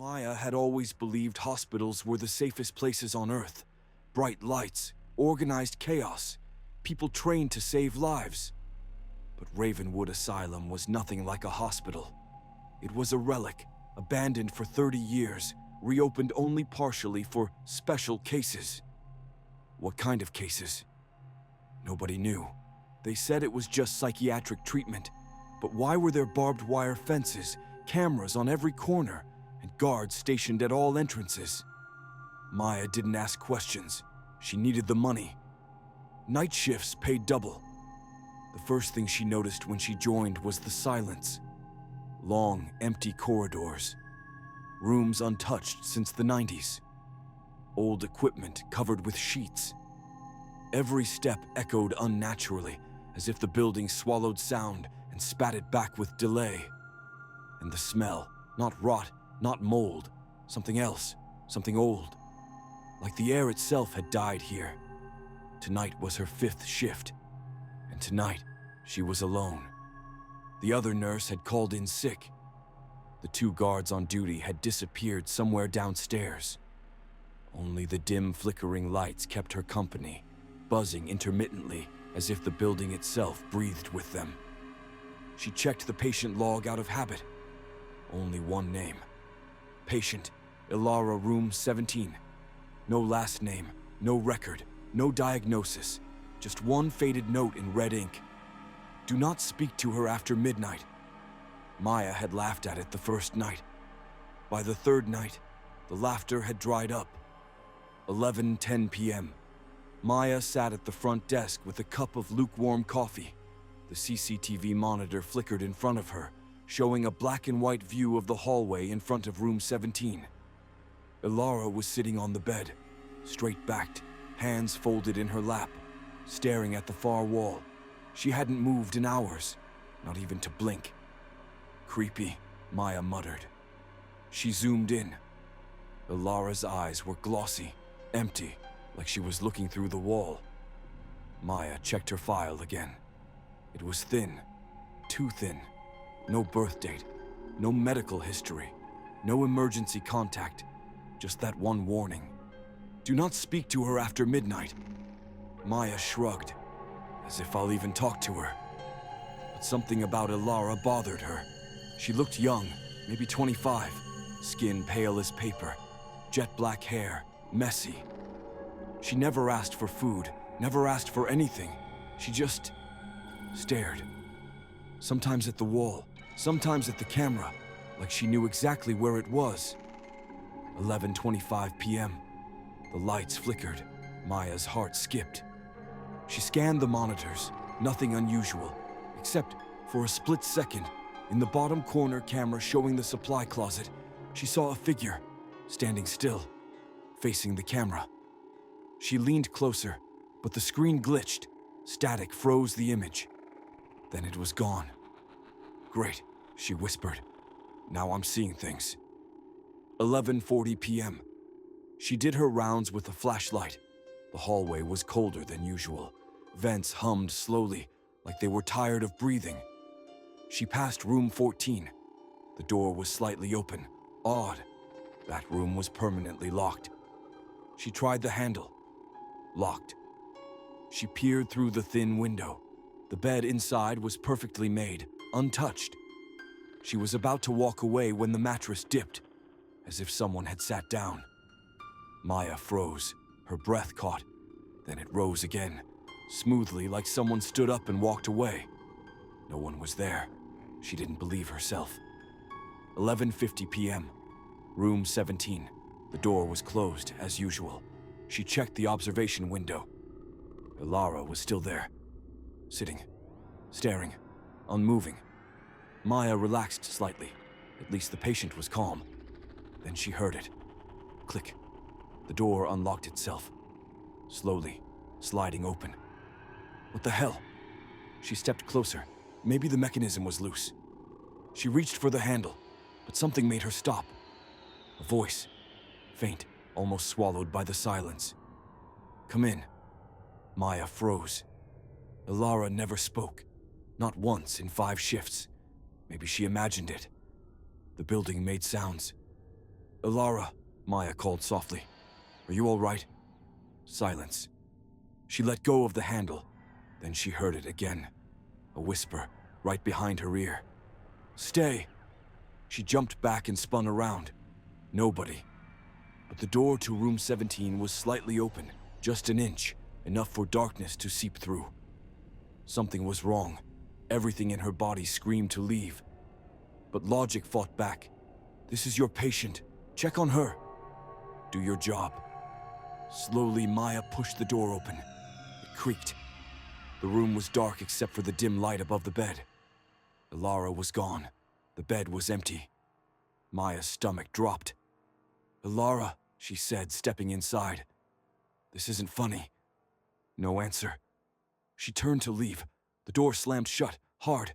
Maya had always believed hospitals were the safest places on Earth. Bright lights, organized chaos, people trained to save lives. But Ravenwood Asylum was nothing like a hospital. It was a relic, abandoned for 30 years, reopened only partially for special cases. What kind of cases? Nobody knew. They said it was just psychiatric treatment. But why were there barbed wire fences, cameras on every corner, and guards stationed at all entrances? Maya didn't ask questions. She needed the money. Night shifts paid double. The first thing she noticed when she joined was the silence. Long, empty corridors. Rooms untouched since the 90s. Old equipment covered with sheets. Every step echoed unnaturally, as if the building swallowed sound and spat it back with delay. And the smell, not rot, not mold, something else, something old. Like the air itself had died here. Tonight was her 5th shift, and tonight she was alone. The other nurse had called in sick. The 2 guards on duty had disappeared somewhere downstairs. Only the dim, flickering lights kept her company, buzzing intermittently as if the building itself breathed with them. She checked the patient log out of habit. Only one name. Patient, Ilara, room 17. No last name, no record, no diagnosis, just one faded note in red ink. Do not speak to her after midnight. Maya had laughed at it the first night. By the 3rd night, the laughter had dried up. 11:10 p.m. Maya sat at the front desk with a cup of lukewarm coffee. The CCTV monitor flickered in front of her, showing a black and white view of the hallway in front of room 17. Ilara was sitting on the bed, straight-backed, hands folded in her lap, staring at the far wall. She hadn't moved in hours, not even to blink. Creepy, Maya muttered. She zoomed in. Ilara's eyes were glossy, empty, like she was looking through the wall. Maya checked her file again. It was thin, too thin. No birth date, no medical history, no emergency contact, just that one warning. Do not speak to her after midnight. Maya shrugged, as if I'll even talk to her. But something about Ilara bothered her. She looked young, maybe 25, skin pale as paper, jet black hair, messy. She never asked for food, never asked for anything. She just stared. Sometimes at the wall, sometimes at the camera, like she knew exactly where it was. 11:25 p.m. The lights flickered. Maya's heart skipped. She scanned the monitors, nothing unusual, except for a split second, in the bottom corner camera showing the supply closet, she saw a figure, standing still, facing the camera. She leaned closer, but the screen glitched. Static froze the image. Then it was gone. Great, she whispered. Now I'm seeing things. 11:40 p.m. She did her rounds with a flashlight. The hallway was colder than usual. Vents hummed slowly, like they were tired of breathing. She passed room 14. The door was slightly open. Odd. That room was permanently locked. She tried the handle. Locked. She peered through the thin window. The bed inside was perfectly made, untouched. She was about to walk away when the mattress dipped, as if someone had sat down. Maya froze, her breath caught. Then it rose again, smoothly like someone stood up and walked away. No one was there. She didn't believe herself. 11:50 p.m. Room 17. The door was closed, as usual. She checked the observation window. Ilara was still there, sitting, staring, unmoving. Maya relaxed slightly. At least the patient was calm. Then she heard it. Click. The door unlocked itself, slowly, sliding open. What the hell? She stepped closer. Maybe the mechanism was loose. She reached for the handle, but something made her stop. A voice, faint, almost swallowed by the silence. Come in. Maya froze. Ilara never spoke, not once in 5 shifts. Maybe she imagined it. The building made sounds. "Ilara," Maya called softly. "Are you all right?" Silence. She let go of the handle. Then she heard it again. A whisper, right behind her ear. "Stay!" She jumped back and spun around. Nobody. But the door to room 17 was slightly open, just an inch, enough for darkness to seep through. Something was wrong. Everything in her body screamed to leave. But logic fought back. "This is your patient. Check on her. Do your job." Slowly, Maya pushed the door open. It creaked. The room was dark except for the dim light above the bed. Ilara was gone. The bed was empty. Maya's stomach dropped. "Ilara," she said, stepping inside. "This isn't funny." No answer. She turned to leave. The door slammed shut, hard.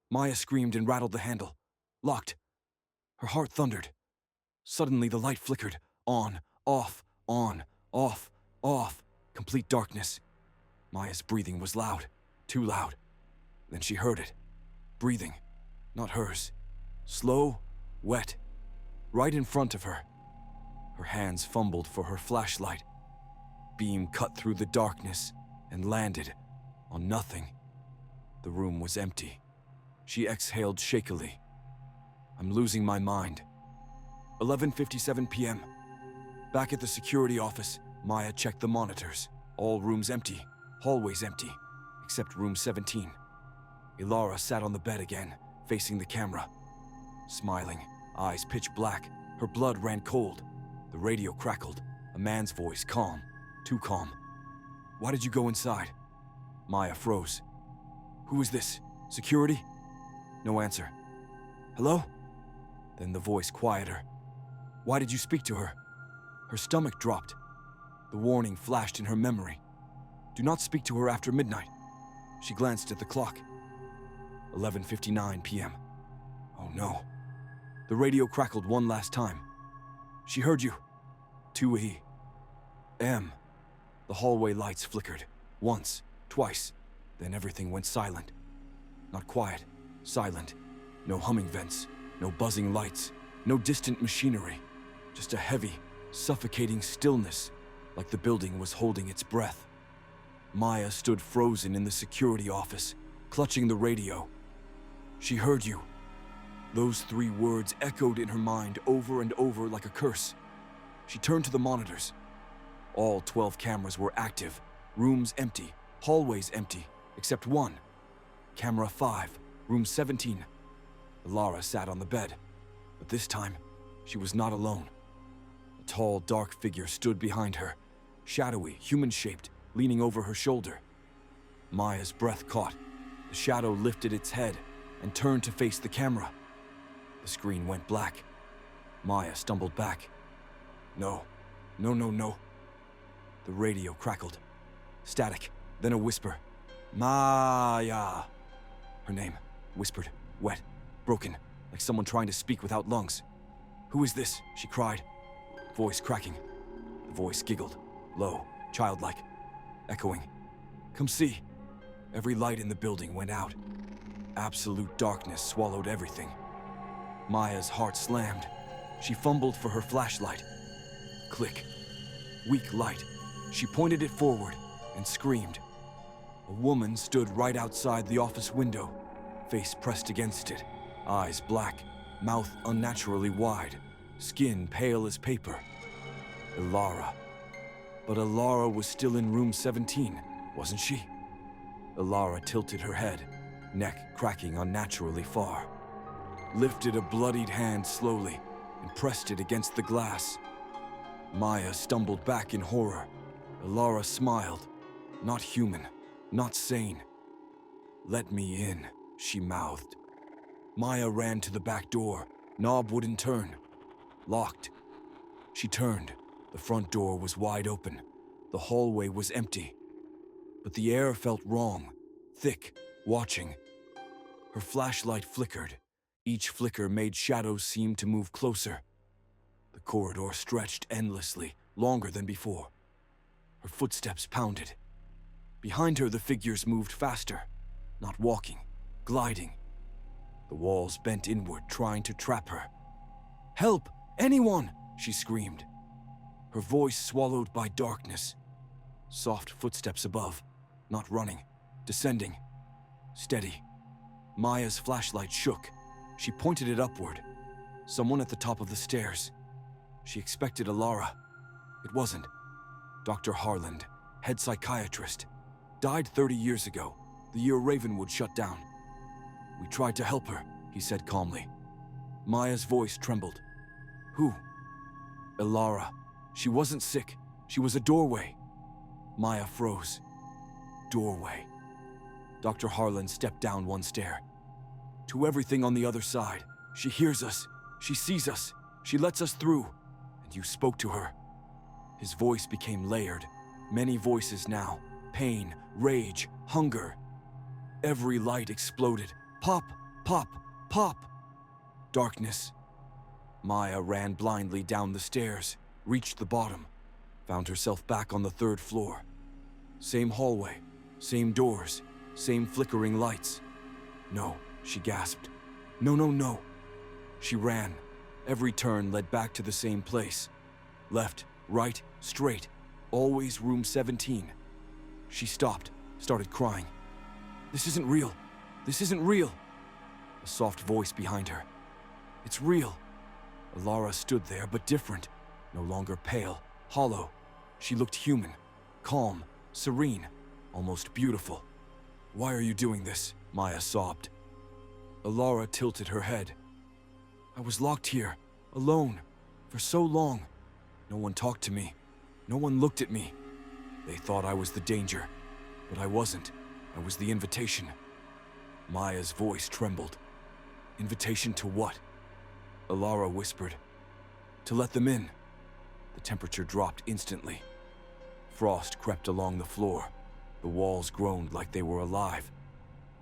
Maya screamed and rattled the handle. Locked. Her heart thundered. Suddenly the light flickered. On, off, on, off, off. Complete darkness. Maya's breathing was loud. Too loud. Then she heard it. Breathing. Not hers. Slow, wet. Right in front of her. Her hands fumbled for her flashlight. Beam cut through the darkness and landed on nothing. The room was empty. She exhaled shakily. "I'm losing my mind." 11:57 p.m. Back at the security office, Maya checked the monitors. All rooms empty, hallways empty, except room 17. Ilara sat on the bed again, facing the camera. Smiling, eyes pitch black, her blood ran cold. The radio crackled, a man's voice, calm, too calm. "Why did you go inside?" Maya froze. "Who is this? Security?" No answer. "Hello?" Then the voice quieter. "Why did you speak to her?" Her stomach dropped. The warning flashed in her memory. "Do not speak to her after midnight." She glanced at the clock. 11:59 p.m. Oh no. The radio crackled one last time. "She heard you. 2 a.m. The hallway lights flickered. Once, twice. Then everything went silent. Not quiet. Silent. No humming vents. No buzzing lights. No distant machinery. Just a heavy, suffocating stillness, like the building was holding its breath. Maya stood frozen in the security office, clutching the radio. "She heard you." Those 3 words echoed in her mind over and over like a curse. She turned to the monitors. All 12 cameras were active, rooms empty, hallways empty, except one. Camera 5, room 17. Ilara sat on the bed, but this time, she was not alone. A tall, dark figure stood behind her, shadowy, human-shaped, leaning over her shoulder. Maya's breath caught. The shadow lifted its head and turned to face the camera. The screen went black. Maya stumbled back. No. The radio crackled. Static, then a whisper. "Maya." Her name, whispered, wet, broken, like someone trying to speak without lungs. "Who is this?" she cried. Voice cracking. The voice giggled, low, childlike, echoing. "Come see." Every light in the building went out. Absolute darkness swallowed everything. Maya's heart slammed. She fumbled for her flashlight. Click. Weak light. She pointed it forward and screamed. A woman stood right outside the office window, face pressed against it, eyes black, mouth unnaturally wide, skin pale as paper. Ilara. But Ilara was still in room 17, wasn't she? Ilara tilted her head, neck cracking unnaturally far. Lifted a bloodied hand slowly and pressed it against the glass. Maya stumbled back in horror. Ilara smiled. Not human, not sane. "Let me in," she mouthed. Maya ran to the back door. Knob wouldn't turn. Locked. She turned. The front door was wide open. The hallway was empty. But the air felt wrong, thick, watching. Her flashlight flickered. Each flicker made shadows seem to move closer. The corridor stretched endlessly, longer than before. Her footsteps pounded. Behind her, the figures moved faster, not walking, gliding. The walls bent inward, trying to trap her. "Help! Anyone!" she screamed, her voice swallowed by darkness. Soft footsteps above, not running, descending. Steady. Maya's flashlight shook. She pointed it upward. Someone at the top of the stairs. She expected Alara. It wasn't. Dr. Harland, head psychiatrist, died 30 years ago, the year Ravenwood shut down. We tried to help her, he said calmly. Maya's voice trembled. Who? Alara. She wasn't sick. She was a doorway. Maya froze. Doorway. Dr. Harlan stepped down one stair. To everything on the other side. She hears us. She sees us. She lets us through. And you spoke to her. His voice became layered. Many voices now. Pain, rage, hunger. Every light exploded. Pop, pop, pop. Darkness. Maya ran blindly down the stairs, reached the bottom, found herself back on the 3rd floor. Same hallway, same doors, same flickering lights. No, she gasped. No, no, no. She ran. Every turn led back to the same place. Left, right, straight. Always room 17. She stopped, started crying. This isn't real. This isn't real. A soft voice behind her. It's real. Alara stood there, but different. No longer pale, hollow. She looked human, calm, serene, almost beautiful. Why are you doing this? Maya sobbed. Alara tilted her head. I was locked here, alone, for so long. No one talked to me. No one looked at me. They thought I was the danger, but I wasn't. I was the invitation. Maya's voice trembled. Invitation to what? Alara whispered. To let them in. The temperature dropped instantly. Frost crept along the floor. The walls groaned like they were alive.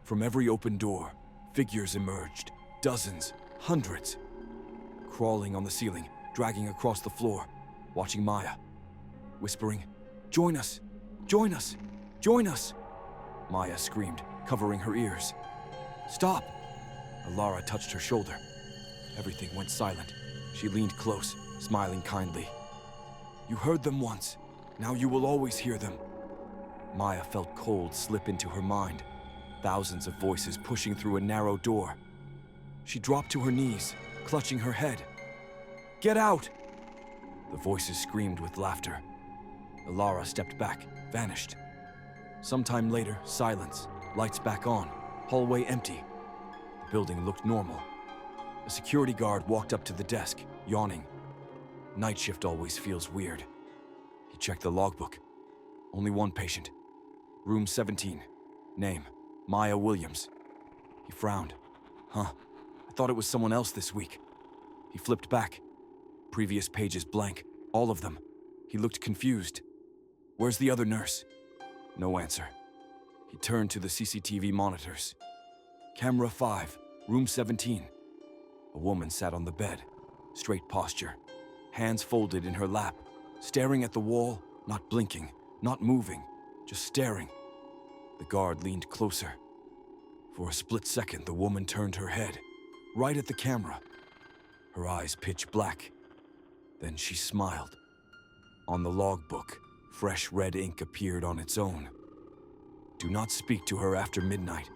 From every open door, figures emerged. Dozens, hundreds. Crawling on the ceiling, dragging across the floor, watching Maya. Whispering, join us! Join us! Join us! Maya screamed, covering her ears. Stop! Alara touched her shoulder. Everything went silent. She leaned close, smiling kindly. You heard them once. Now you will always hear them. Maya felt cold slip into her mind. Thousands of voices pushing through a narrow door. She dropped to her knees, clutching her head. Get out! The voices screamed with laughter. Alara stepped back, vanished. Sometime later, silence, lights back on, hallway empty. The building looked normal. A security guard walked up to the desk, yawning. Night shift always feels weird. He checked the logbook. Only one patient. Room 17. Name, Maya Williams. He frowned. Huh, I thought it was someone else this week. He flipped back. Previous pages blank, all of them. He looked confused. Where's the other nurse? No answer. He turned to the CCTV monitors. Camera 5, room 17. A woman sat on the bed, straight posture, hands folded in her lap, staring at the wall, not blinking, not moving, just staring. The guard leaned closer. For a split second, the woman turned her head, right at the camera. Her eyes pitch black. Then she smiled. On the logbook, fresh red ink appeared on its own. Do not speak to her after midnight.